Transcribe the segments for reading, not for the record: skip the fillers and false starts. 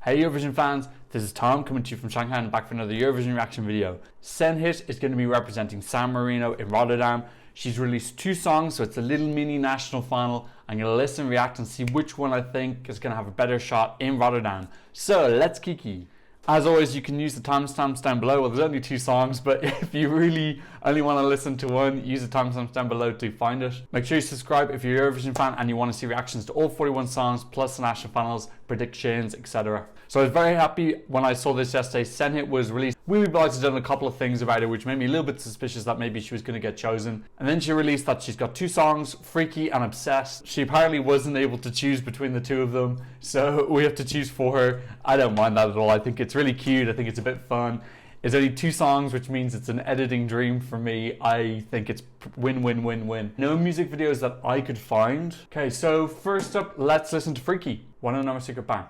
Hey Eurovision fans, this is Tom coming to you from Shanghai and back for another Eurovision reaction video. Senhit is going to be representing San Marino in Rotterdam. She's released 2 songs, so it's a little mini national final. I'm going to listen, react and see which one I think is going to have a better shot in Rotterdam. So let's kiki. As always, you can use the timestamps down below. Well, there's only 2 songs, but if you really only want to listen to one, use the timestamps down below to find it. Make sure you subscribe if you're a Eurovision fan and you want to see reactions to all 41 songs, plus the national finals, predictions, etc. So I was very happy when I saw this yesterday. Senhit was released. Weebly Blogs had done a couple of things about it, which made me a little bit suspicious that maybe she was going to get chosen. And then she released that she's got 2 songs, Freaky and Obsessed. She apparently wasn't able to choose between the 2 of them, so we have to choose for her. I don't mind that at all. I think it's really cute. I think it's a bit fun. It's only 2 songs, which means it's an editing dream for me. I think it's win, win, win, win. No music videos that I could find. Okay, so first up, let's listen to Freaky. Wanna know my secret bang?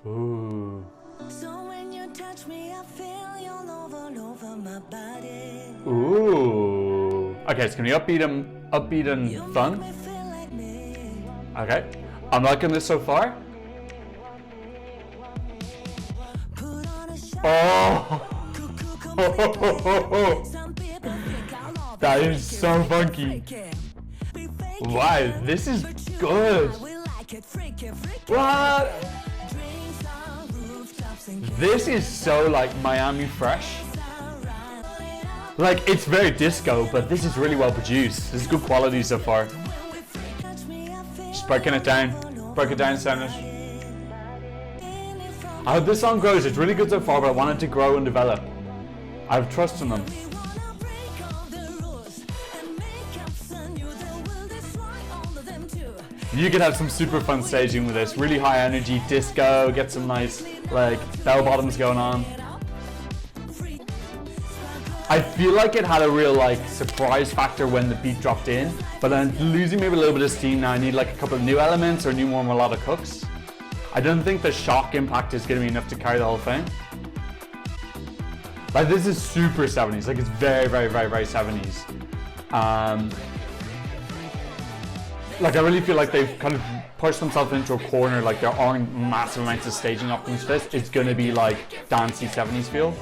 Ooh. So when you touch me, I feel you all over my body. Ooh. Okay, it's gonna be upbeat and fun. Okay, I'm liking this so far. Oh. That is so funky. Wow, this is good. What? This is so like Miami Fresh. Like, it's very disco, but this is really well produced. This is good quality so far. Just breaking it down. Break it down, Senhit. I hope this song grows. It's really good so far, but I want it to grow and develop. I have trust in them. You could have some super fun staging with this. Really high energy disco, get some nice like bell bottoms going on. I feel like it had a real like surprise factor when the beat dropped in, but I'm losing maybe a little bit of steam now. I need like a couple of new elements or new more melodic hooks. I don't think the shock impact is going to be enough to carry the whole thing. Like, this is super 70s. Like, it's very, very, very, very 70s. Like, I really feel like they've kind of pushed themselves into a corner. Like, there aren't massive amounts of staging options for this. It's going to be like dancey 70s feel.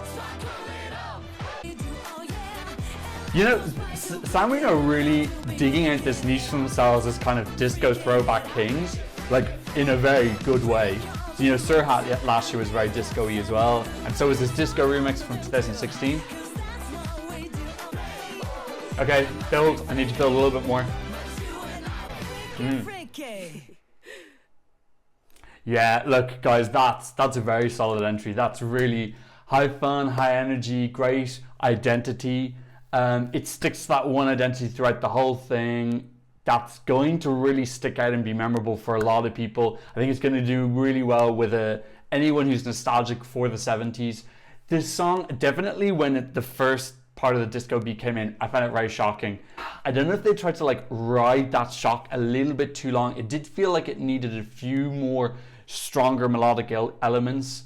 You know, San Marino are really digging out this niche for themselves as kind of disco throwback kings, like in a very good way. So, you know, Senhit last year was very disco-y as well, and so was this disco remix from 2016. Okay, build. I need to build a little bit more. Yeah, look guys, that's a very solid entry. That's really high fun, high energy, great identity. It sticks to that one identity throughout the whole thing. That's going to really stick out and be memorable for a lot of people. I think it's going to do really well with anyone who's nostalgic for the 70s. This song, definitely when the first part of the disco beat came in, I found it very shocking. I don't know if they tried to like ride that shock a little bit too long. It did feel like it needed a few more stronger melodic elements.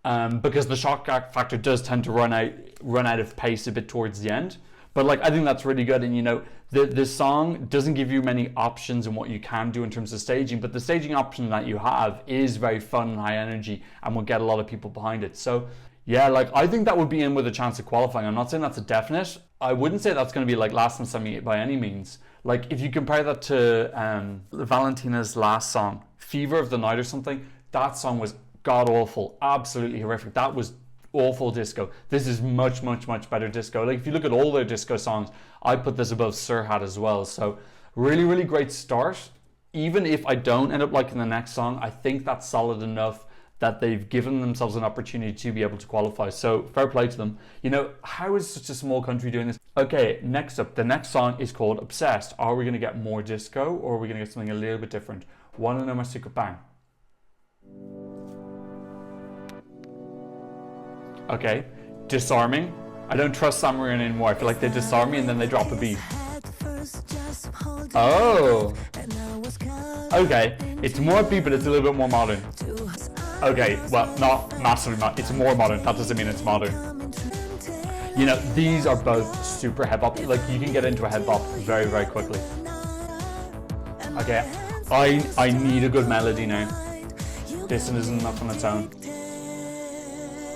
Because the shock factor does tend to run out of pace a bit towards the end. But like, I think that's really good. And you know, this song doesn't give you many options in what you can do in terms of staging, but the staging option that you have is very fun and high energy and will get a lot of people behind it. So yeah, like, I think that would be in with a chance of qualifying. I'm not saying that's a definite. I wouldn't say that's going to be like last in semi by any means. Like, if you compare that to Valentina's last song, Fever of the Night or something, that song was god awful, absolutely horrific. That was awful disco. This is much, much, much better disco. Like, if you look at all their disco songs, I put this above Senhit as well. So really, really great start. Even if I don't end up liking the next song, I think that's solid enough that they've given themselves an opportunity to be able to qualify. So fair play to them. You know, how is such a small country doing this? Okay, next up, the next song is called Obsessed. Are we going to get more disco, or are we going to get something a little bit different? Wanna know my secret bang? Okay, disarming. I don't trust San Marino anymore. I feel like they disarm me and then they drop a beat. Oh. Okay, it's more upbeat, but it's a little bit more modern. Okay, well, not massively modern. It's more modern. That doesn't mean it's modern. You know, these are both super hip hop. Like, you can get into a hip hop very, very quickly. Okay, I need a good melody now. This one isn't enough on its own.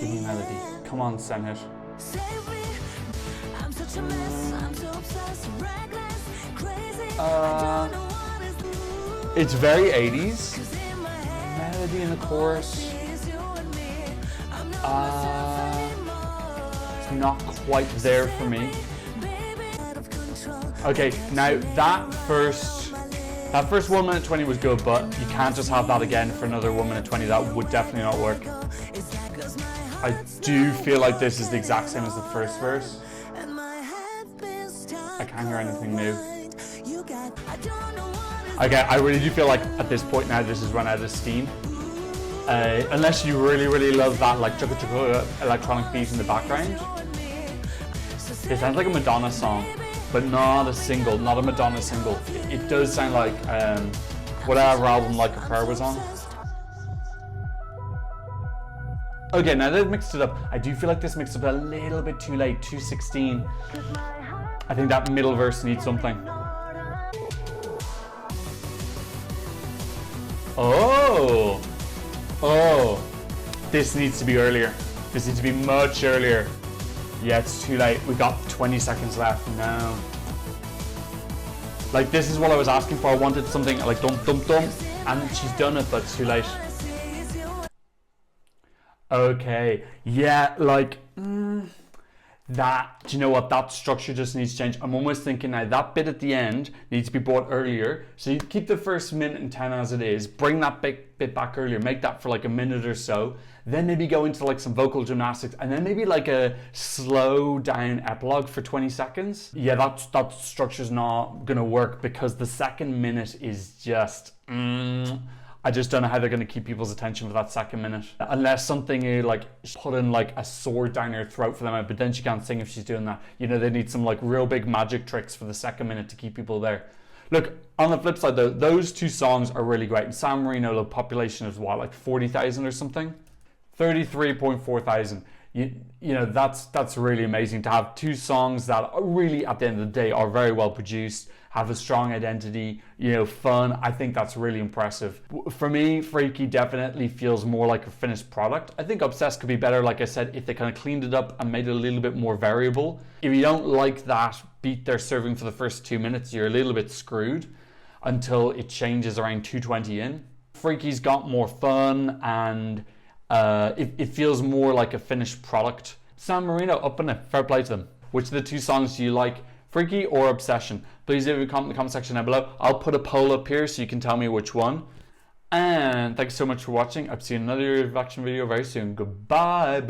Give me a melody. Come on, Senhit. It's very 80s. Melody in the chorus. It's not quite there for me. Okay, now that first 1 minute 20 was good, but you can't just have that again for another 1 minute 20. That would definitely not work. I do feel like this is the exact same as the first verse. I can't hear anything new. Okay, I really do feel like at this point now this has run out of steam. Unless you really, really love that like chugga chugga electronic beat in the background. It sounds like a Madonna song, but not a single, not a Madonna single. It does sound like whatever album Like a Prayer was on. Okay, now they've mixed it up. I do feel like this mixed up a little bit too late, 2:16. I think that middle verse needs something. Oh, this needs to be earlier. This needs to be much earlier. Yeah, it's too late. We got 20 seconds left. No. Like, this is what I was asking for. I wanted something like dum dum dum, and she's done it, but it's too late. Okay, yeah, like, that, do you know what, that structure just needs to change. I'm almost thinking now that bit at the end needs to be brought earlier. So you keep the first minute and 10 as it is, bring that bit back earlier, make that for like a minute or so, then maybe go into like some vocal gymnastics, and then maybe like a slow down epilogue for 20 seconds. Yeah, that structure's not gonna work because the second minute is just, I just don't know how they're going to keep people's attention for that second minute. Unless something you like put in like a sword down her throat for them, but then she can't sing if she's doing that. You know, they need some like real big magic tricks for the second minute to keep people there. Look, on the flip side though, those two songs are really great. In San Marino, the population is what, like 40,000 or something? 33.4 thousand. You know, that's really amazing to have two songs that are really, at the end of the day, are very well produced, have a strong identity, you know, fun. I think that's really impressive. For me, Freaky definitely feels more like a finished product. I think Obsessed could be better, like I said, if they kind of cleaned it up and made it a little bit more variable. If you don't like that beat they're serving for the first 2 minutes, you're a little bit screwed until it changes around 2:20 in. Freaky's got more fun and it feels more like a finished product. San Marino, up in it, fair play to them. Which of the two songs do you like, Freaky or Obsession? Please leave a comment in the comment section down below. I'll put a poll up here so you can tell me which one. And thanks so much for watching. I'll see you in another reaction video very soon. Goodbye.